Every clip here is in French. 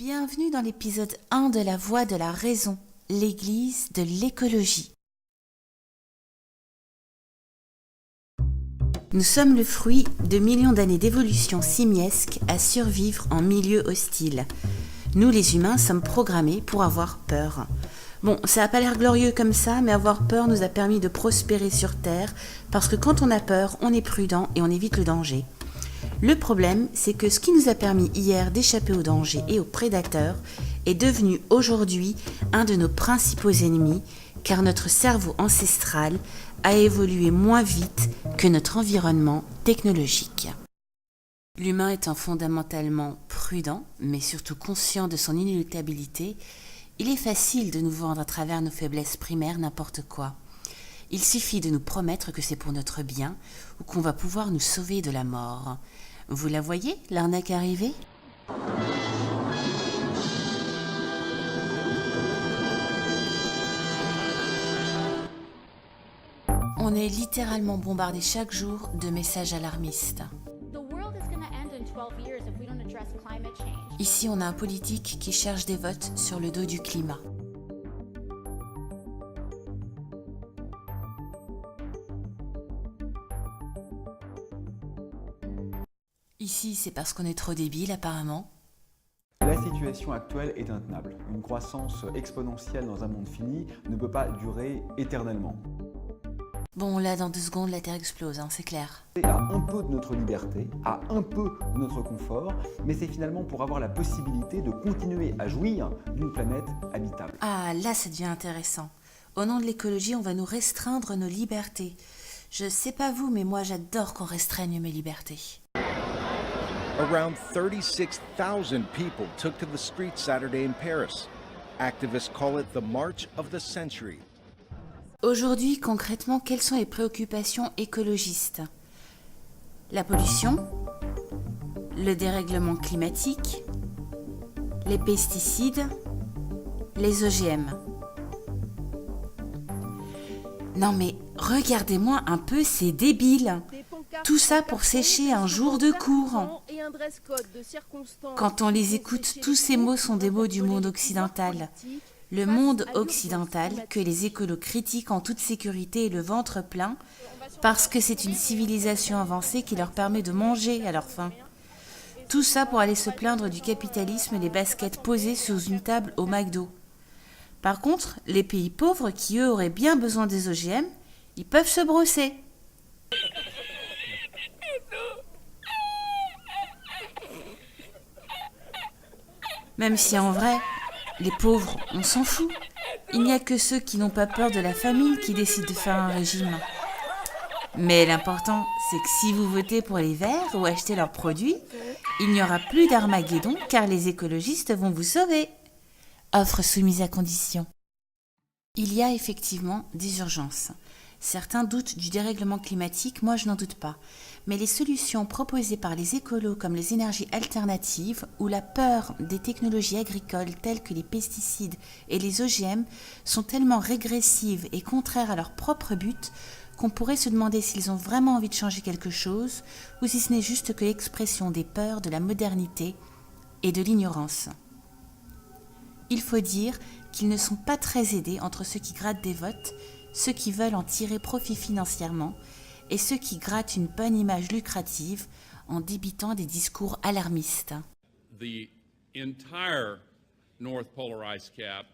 Bienvenue dans l'épisode 1 de La Voix de la Raison, l'Église de l'écologie. Nous sommes le fruit de millions d'années d'évolution simiesque à survivre en milieu hostile. Nous les humains sommes programmés pour avoir peur. Bon, ça n'a pas l'air glorieux comme ça, mais avoir peur nous a permis de prospérer sur Terre, parce que quand on a peur, on est prudent et on évite le danger. Le problème, c'est que ce qui nous a permis hier d'échapper au danger et aux prédateurs est devenu aujourd'hui un de nos principaux ennemis, car notre cerveau ancestral a évolué moins vite que notre environnement technologique. L'humain étant fondamentalement prudent, mais surtout conscient de son inéluctabilité, il est facile de nous vendre à travers nos faiblesses primaires n'importe quoi. Il suffit de nous promettre que c'est pour notre bien ou qu'on va pouvoir nous sauver de la mort. Vous la voyez, l'arnaque arrivée ? On est littéralement bombardé chaque jour de messages alarmistes. Ici, on a un politique qui cherche des votes sur le dos du climat. Ici, c'est parce qu'on est trop débile, apparemment. La situation actuelle est intenable. Une croissance exponentielle dans un monde fini ne peut pas durer éternellement. Bon, là, dans 2 secondes, la Terre explose, c'est clair. C'est à un peu de notre liberté, à un peu de notre confort, mais c'est finalement pour avoir la possibilité de continuer à jouir d'une planète habitable. Ah, là, ça devient intéressant. Au nom de l'écologie, on va nous restreindre nos libertés. Je sais pas vous, mais moi, j'adore qu'on restreigne mes libertés. Around 36,000 people took to the streets Saturday in Paris. Activists call it the March of the Century. Aujourd'hui, concrètement, quelles sont les préoccupations écologistes ? La pollution, le dérèglement climatique, les pesticides, les OGM. Non mais, regardez-moi un peu ces débiles. Tout ça pour sécher un jour de cours. Quand on les écoute, tous ces mots sont des mots du monde occidental. Le monde occidental que les écolos critiquent en toute sécurité et le ventre plein parce que c'est une civilisation avancée qui leur permet de manger à leur faim. Tout ça pour aller se plaindre du capitalisme et des baskets posées sous une table au McDo. Par contre, les pays pauvres qui eux auraient bien besoin des OGM, ils peuvent se brosser. Même si en vrai, les pauvres, on s'en fout. Il n'y a que ceux qui n'ont pas peur de la famine qui décident de faire un régime. Mais l'important, c'est que si vous votez pour les Verts ou achetez leurs produits, il n'y aura plus d'Armageddon car les écologistes vont vous sauver. Offre soumise à condition. Il y a effectivement des urgences. Certains doutent du dérèglement climatique, moi je n'en doute pas. Mais les solutions proposées par les écolos comme les énergies alternatives ou la peur des technologies agricoles telles que les pesticides et les OGM sont tellement régressives et contraires à leur propre but qu'on pourrait se demander s'ils ont vraiment envie de changer quelque chose ou si ce n'est juste que l'expression des peurs de la modernité et de l'ignorance. Il faut dire qu'ils ne sont pas très aidés entre ceux qui grattent des votes, ceux qui veulent en tirer profit financièrement et ceux qui grattent une bonne image lucrative en débitant des discours alarmistes. The entire North Polar Ice Cap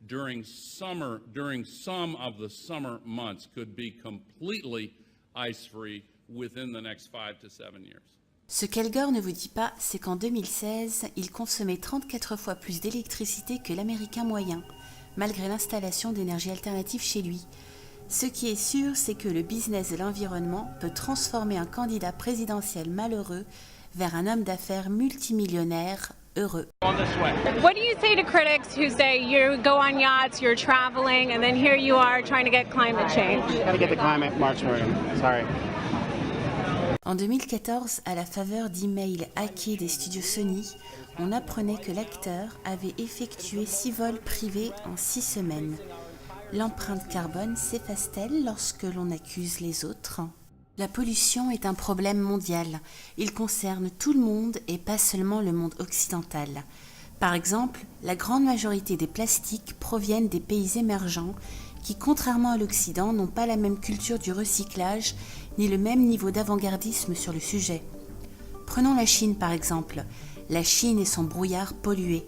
during some of the summer months could be completely ice-free within the next 5 to 7 years. Ce qu'Elgor ne vous dit pas, c'est qu'en 2016, il consommait 34 fois plus d'électricité que l'Américain moyen, malgré l'installation d'énergie alternative chez lui. Ce qui est sûr, c'est que le business de l'environnement peut transformer un candidat présidentiel malheureux vers un homme d'affaires multimillionnaire heureux. What do you say to critics who say you go on yachts, you're traveling, and then here you are trying to get climate change? Gotta get the climate march moving. Sorry. En 2014, à la faveur d'emails hackés des studios Sony, on apprenait que l'acteur avait effectué 6 vols privés en 6 semaines. L'empreinte carbone s'efface-t-elle lorsque l'on accuse les autres ? La pollution est un problème mondial. Il concerne tout le monde et pas seulement le monde occidental. Par exemple, la grande majorité des plastiques proviennent des pays émergents qui, contrairement à l'Occident, n'ont pas la même culture du recyclage ni le même niveau d'avant-gardisme sur le sujet. Prenons la Chine par exemple. La Chine et son brouillard pollué.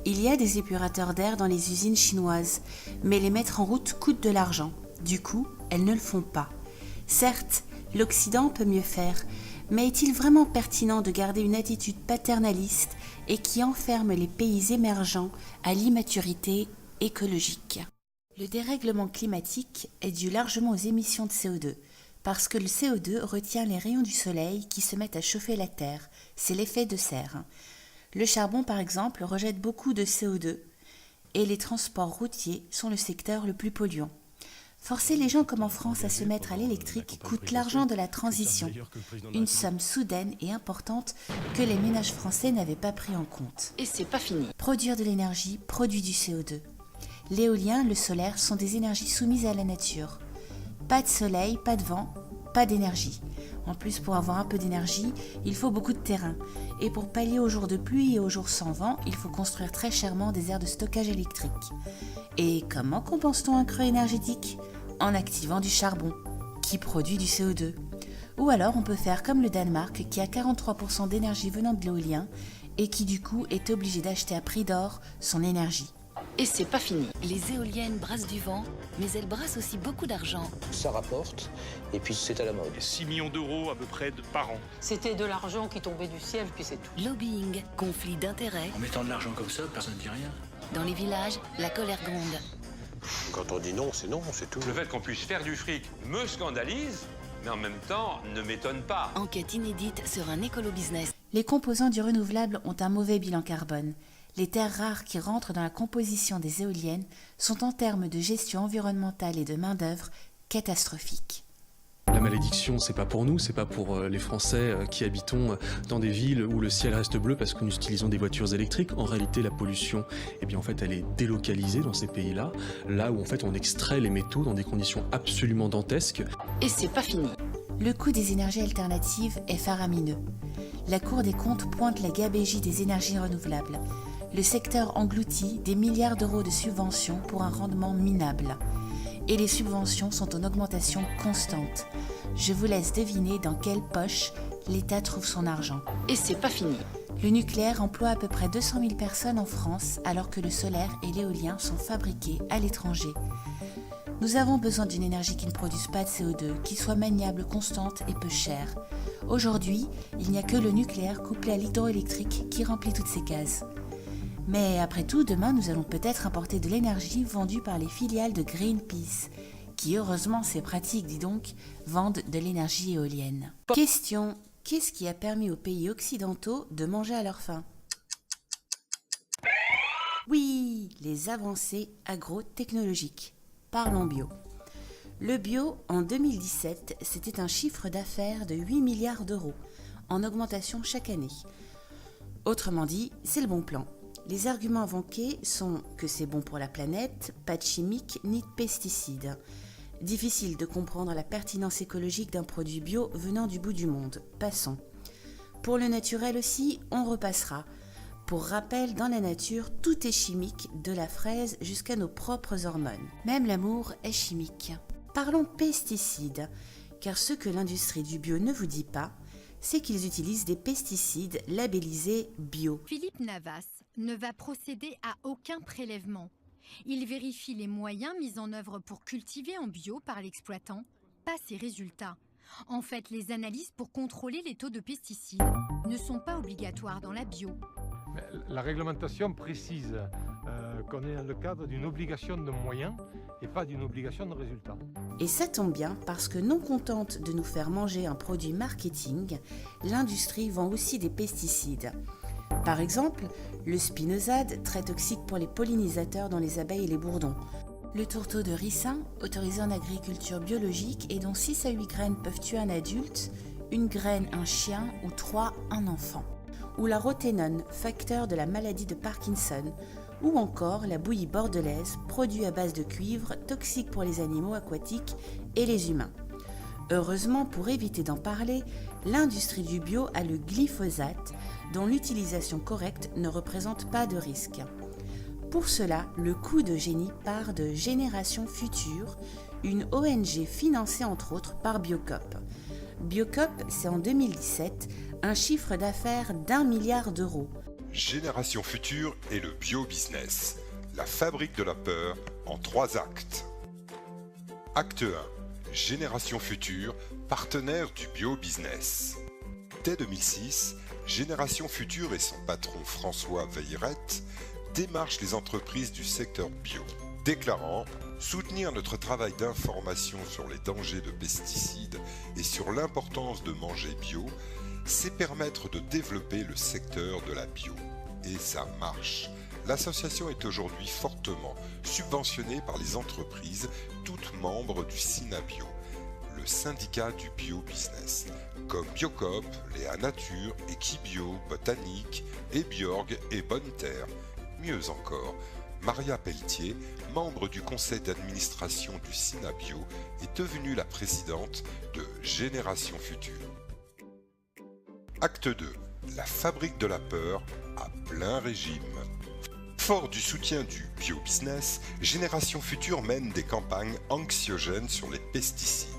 Il y a des épurateurs d'air dans les usines chinoises, mais les mettre en route coûte de l'argent. Du coup, elles ne le font pas. Certes, l'Occident peut mieux faire, mais est-il vraiment pertinent de garder une attitude paternaliste et qui enferme les pays émergents à l'immaturité écologique? Le dérèglement climatique est dû largement aux émissions de CO2, parce que le CO2 retient les rayons du soleil qui se mettent à chauffer la Terre. C'est l'effet de serre. Le charbon, par exemple, rejette beaucoup de CO2 et les transports routiers sont le secteur le plus polluant. Forcer les gens comme en France à se mettre à l'électrique coûte l'argent de la transition, une somme soudaine et importante que les ménages français n'avaient pas pris en compte. Et c'est pas fini. Produire de l'énergie produit du CO2. L'éolien, le solaire sont des énergies soumises à la nature. Pas de soleil, pas de vent, pas d'énergie. En plus, pour avoir un peu d'énergie, il faut beaucoup de terrain. Et pour pallier aux jours de pluie et aux jours sans vent, il faut construire très chèrement des aires de stockage électrique. Et comment compense-t-on un creux énergétique? En activant du charbon, qui produit du CO2. Ou alors on peut faire comme le Danemark, qui a 43% d'énergie venant de l'éolien, et qui du coup est obligé d'acheter à prix d'or son énergie. Et c'est pas fini. Les éoliennes brassent du vent, mais elles brassent aussi beaucoup d'argent. Ça rapporte, et puis c'est à la mode. 6 millions d'euros à peu près par an. C'était de l'argent qui tombait du ciel, puis c'est tout. Lobbying, conflit d'intérêts. En mettant de l'argent comme ça, personne ne dit rien. Dans les villages, la colère gronde. Quand on dit non, c'est tout. Le fait qu'on puisse faire du fric me scandalise, mais en même temps ne m'étonne pas. Enquête inédite sur un écolo-business. Les composants du renouvelable ont un mauvais bilan carbone. Les terres rares qui rentrent dans la composition des éoliennes sont en termes de gestion environnementale et de main-d'œuvre catastrophiques. La malédiction, c'est pas pour nous, c'est pas pour les Français qui habitons dans des villes où le ciel reste bleu parce que nous utilisons des voitures électriques. En réalité, la pollution, en fait, elle est délocalisée dans ces pays-là, là où en fait on extrait les métaux dans des conditions absolument dantesques. Et c'est pas fini. Le coût des énergies alternatives est faramineux. La Cour des comptes pointe la gabegie des énergies renouvelables. Le secteur engloutit des milliards d'euros de subventions pour un rendement minable. Et les subventions sont en augmentation constante. Je vous laisse deviner dans quelle poche l'État trouve son argent. Et c'est pas fini. Le nucléaire emploie à peu près 200 000 personnes en France, alors que le solaire et l'éolien sont fabriqués à l'étranger. Nous avons besoin d'une énergie qui ne produise pas de CO2, qui soit maniable, constante et peu chère. Aujourd'hui, il n'y a que le nucléaire couplé à l'hydroélectrique qui remplit toutes ces cases. Mais après tout, demain, nous allons peut-être importer de l'énergie vendue par les filiales de Greenpeace, qui, heureusement, c'est pratique, dis donc, vendent de l'énergie éolienne. Question, qu'est-ce qui a permis aux pays occidentaux de manger à leur faim? Oui, les avancées agro-technologiques. Parlons bio. Le bio, en 2017, c'était un chiffre d'affaires de 8 milliards d'euros, en augmentation chaque année. Autrement dit, c'est le bon plan. Les arguments invoqués sont que c'est bon pour la planète, pas de chimiques ni de pesticides. Difficile de comprendre la pertinence écologique d'un produit bio venant du bout du monde. Passons. Pour le naturel aussi, on repassera. Pour rappel, dans la nature, tout est chimique, de la fraise jusqu'à nos propres hormones. Même l'amour est chimique. Parlons pesticides, car ce que l'industrie du bio ne vous dit pas, c'est qu'ils utilisent des pesticides labellisés bio. Philippe Navas ne va procéder à aucun prélèvement. Il vérifie les moyens mis en œuvre pour cultiver en bio par l'exploitant, pas ses résultats. En fait, les analyses pour contrôler les taux de pesticides ne sont pas obligatoires dans la bio. La réglementation précise qu'on est dans le cadre d'une obligation de moyens et pas d'une obligation de résultat. Et ça tombe bien parce que non contente de nous faire manger un produit marketing, l'industrie vend aussi des pesticides. Par exemple, le spinosade, très toxique pour les pollinisateurs dans les abeilles et les bourdons. Le tourteau de ricin, autorisé en agriculture biologique et dont 6 à 8 graines peuvent tuer un adulte, une graine un chien ou 3 un enfant. Ou la roténone, facteur de la maladie de Parkinson, ou encore la bouillie bordelaise, produit à base de cuivre, toxique pour les animaux aquatiques et les humains. Heureusement, pour éviter d'en parler, l'industrie du bio a le glyphosate, dont l'utilisation correcte ne représente pas de risque. Pour cela, le coup de génie part de Génération Future, une ONG financée entre autres par Biocop. Biocop, c'est en 2017 un chiffre d'affaires d'1 milliard d'euros. Génération Future et le bio-business, la fabrique de la peur en 3 actes. Acte 1. Génération Future, partenaire du bio-business. Dès 2006, Génération Future et son patron François Veillerette démarchent les entreprises du secteur bio, déclarant « Soutenir notre travail d'information sur les dangers de pesticides et sur l'importance de manger bio, c'est permettre de développer le secteur de la bio. » Et ça marche. L'association est aujourd'hui fortement subventionnée par les entreprises, toutes membres du SINABio, le syndicat du bio-business, comme Biocop, Léa Nature, Equibio, Botanique, Ebiorg et Bonne Terre. Mieux encore, Maria Pelletier, membre du conseil d'administration du SINABio, est devenue la présidente de Génération Future. Acte 2. La fabrique de la peur à plein régime. Fort du soutien du bio-business, Génération Future mène des campagnes anxiogènes sur les pesticides.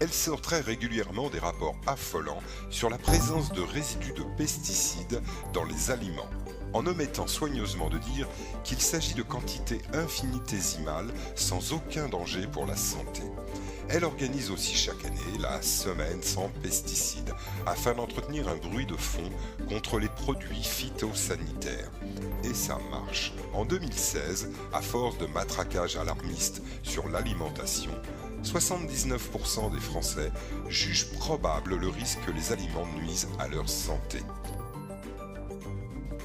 Elle sort très régulièrement des rapports affolants sur la présence de résidus de pesticides dans les aliments, en omettant soigneusement de dire qu'il s'agit de quantités infinitésimales sans aucun danger pour la santé. Elle organise aussi chaque année la Semaine sans pesticides, afin d'entretenir un bruit de fond contre les produits phytosanitaires. Et ça marche. En 2016, à force de matraquage alarmiste sur l'alimentation, 79% des Français jugent probable le risque que les aliments nuisent à leur santé.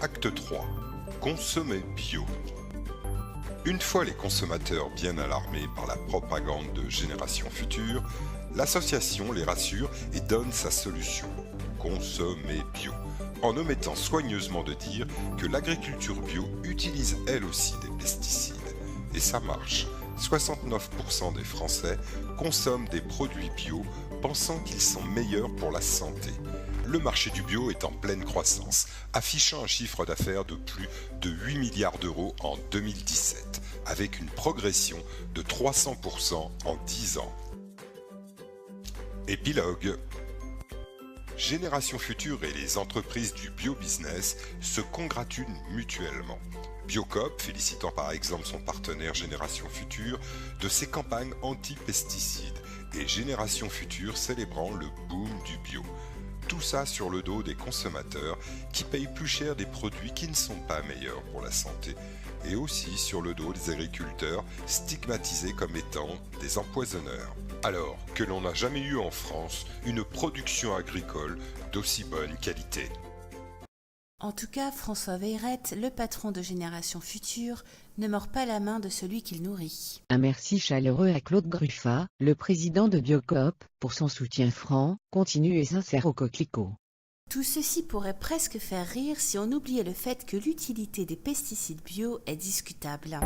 Acte 3. Consommer bio. Une fois les consommateurs bien alarmés par la propagande de Génération Future, l'association les rassure et donne sa solution. Consommer bio. En omettant soigneusement de dire que l'agriculture bio utilise elle aussi des pesticides. Et ça marche. 69% des Français consomment des produits bio pensant qu'ils sont meilleurs pour la santé. Le marché du bio est en pleine croissance, affichant un chiffre d'affaires de plus de 8 milliards d'euros en 2017, avec une progression de 300% en 10 ans. Épilogue. Génération Future et les entreprises du bio-business se congratulent mutuellement. Biocop félicitant par exemple son partenaire Génération Future de ses campagnes anti-pesticides et Génération Future célébrant le boom du bio. Tout ça sur le dos des consommateurs qui payent plus cher des produits qui ne sont pas meilleurs pour la santé et aussi sur le dos des agriculteurs stigmatisés comme étant des empoisonneurs. Alors que l'on n'a jamais eu en France une production agricole d'aussi bonne qualité. En tout cas, François Veillerette, le patron de Génération Future, ne mord pas la main de celui qu'il nourrit. Un merci chaleureux à Claude Gruffat, le président de Biocop, pour son soutien franc, continu et sincère au coquelicot. Tout ceci pourrait presque faire rire si on oubliait le fait que l'utilité des pesticides bio est discutable.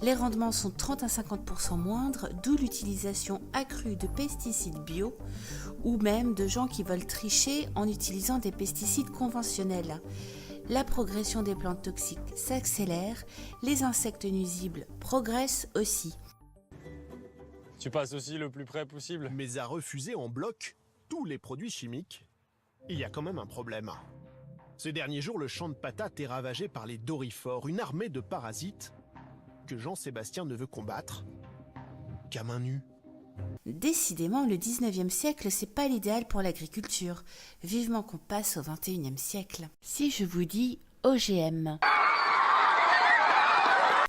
Les rendements sont 30 à 50% moindres, d'où l'utilisation accrue de pesticides bio, ou même de gens qui veulent tricher en utilisant des pesticides conventionnels. La progression des plantes toxiques s'accélère, les insectes nuisibles progressent aussi. Tu passes aussi le plus près possible. Mais à refuser en bloc tous les produits chimiques, il y a quand même un problème. Ces derniers jours, le champ de patates est ravagé par les dorifores, une armée de parasites que Jean-Sébastien ne veut combattre qu'à main nue. Décidément, le 19e siècle, c'est pas l'idéal pour l'agriculture. Vivement qu'on passe au 21e siècle. Si je vous dis OGM.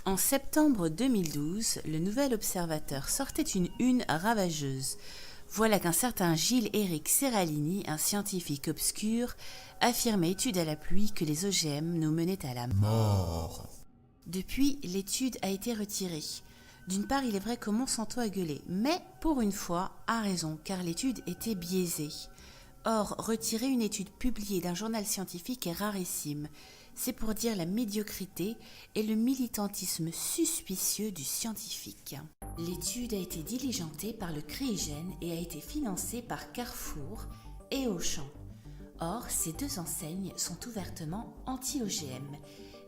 En septembre 2012, le Nouvel Observateur sortait une une ravageuse. Voilà qu'un certain Gilles-Éric Serralini, un scientifique obscur, affirmait étude à la pluie que les OGM nous menaient à la mort. Depuis, l'étude a été retirée. D'une part, il est vrai que Monsanto a gueulé, mais pour une fois, a raison, car l'étude était biaisée. Or, retirer une étude publiée d'un journal scientifique est rarissime. C'est pour dire la médiocrité et le militantisme suspicieux du scientifique. L'étude a été diligentée par le CREIGEN et a été financée par Carrefour et Auchan. Or, ces deux enseignes sont ouvertement anti-OGM.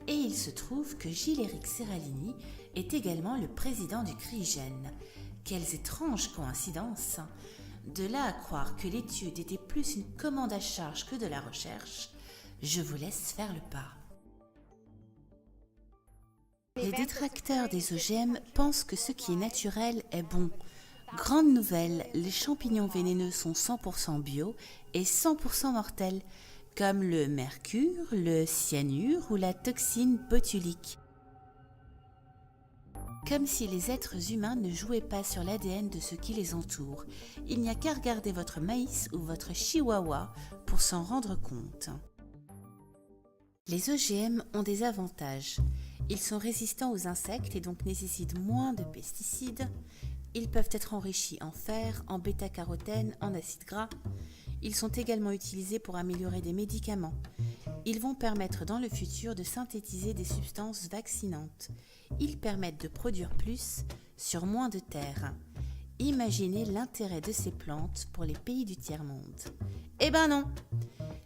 Et il se trouve que Gilles-Éric Serralini est également le président du CRIGEN. Quelles étranges coïncidences! De là à croire que l'étude était plus une commande à charge que de la recherche, je vous laisse faire le pas. Les détracteurs des OGM pensent que ce qui est naturel est bon. Grande nouvelle, les champignons vénéneux sont 100% bio et 100% mortels, comme le mercure, le cyanure ou la toxine botulique. Comme si les êtres humains ne jouaient pas sur l'ADN de ceux qui les entourent. Il n'y a qu'à regarder votre maïs ou votre chihuahua pour s'en rendre compte. Les OGM ont des avantages. Ils sont résistants aux insectes et donc nécessitent moins de pesticides. Ils peuvent être enrichis en fer, en bêta-carotène, en acides gras. Ils sont également utilisés pour améliorer des médicaments. Ils vont permettre dans le futur de synthétiser des substances vaccinantes. Ils permettent de produire plus sur moins de terre. Imaginez l'intérêt de ces plantes pour les pays du tiers-monde. Eh ben non!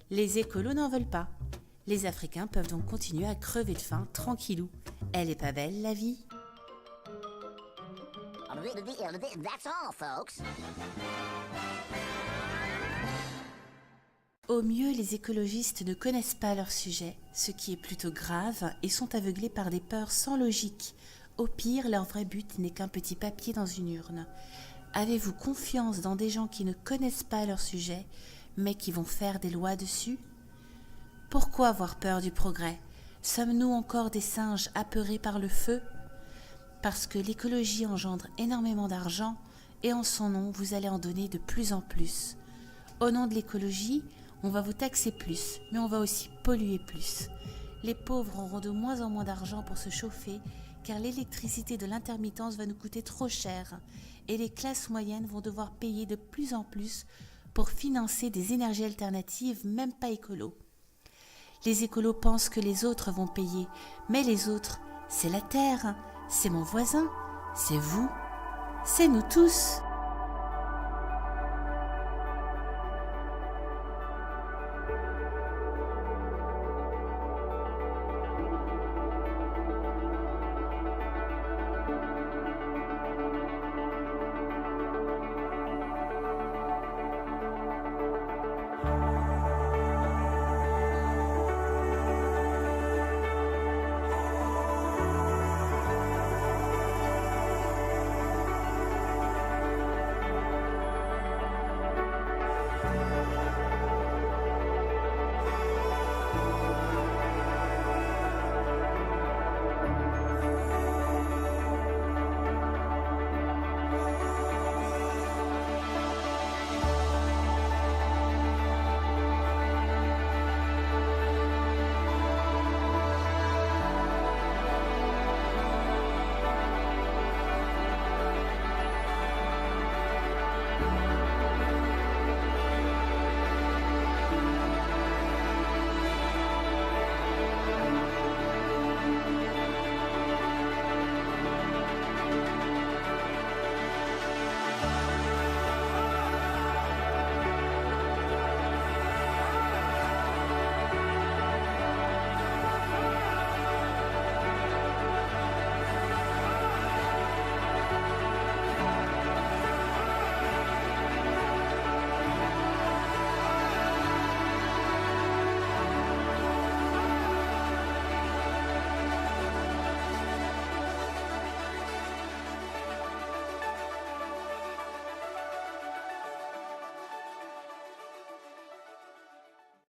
Les écolos n'en veulent pas. Les Africains peuvent donc continuer à crever de faim tranquillou. Elle est pas belle, la vie? That's all, folks. Au mieux, les écologistes ne connaissent pas leur sujet, ce qui est plutôt grave, et sont aveuglés par des peurs sans logique. Au pire, leur vrai but n'est qu'un petit papier dans une urne. Avez-vous confiance dans des gens qui ne connaissent pas leur sujet, mais qui vont faire des lois dessus? Pourquoi avoir peur du progrès? Sommes-nous encore des singes apeurés par le feu? Parce que l'écologie engendre énormément d'argent, et en son nom, vous allez en donner de plus en plus. Au nom de l'écologie, on va vous taxer plus, mais on va aussi polluer plus. Les pauvres auront de moins en moins d'argent pour se chauffer, car l'électricité de l'intermittence va nous coûter trop cher, et les classes moyennes vont devoir payer de plus en plus pour financer des énergies alternatives, même pas écolo. Les écolos pensent que les autres vont payer, mais les autres, c'est la Terre, c'est mon voisin, c'est vous, c'est nous tous.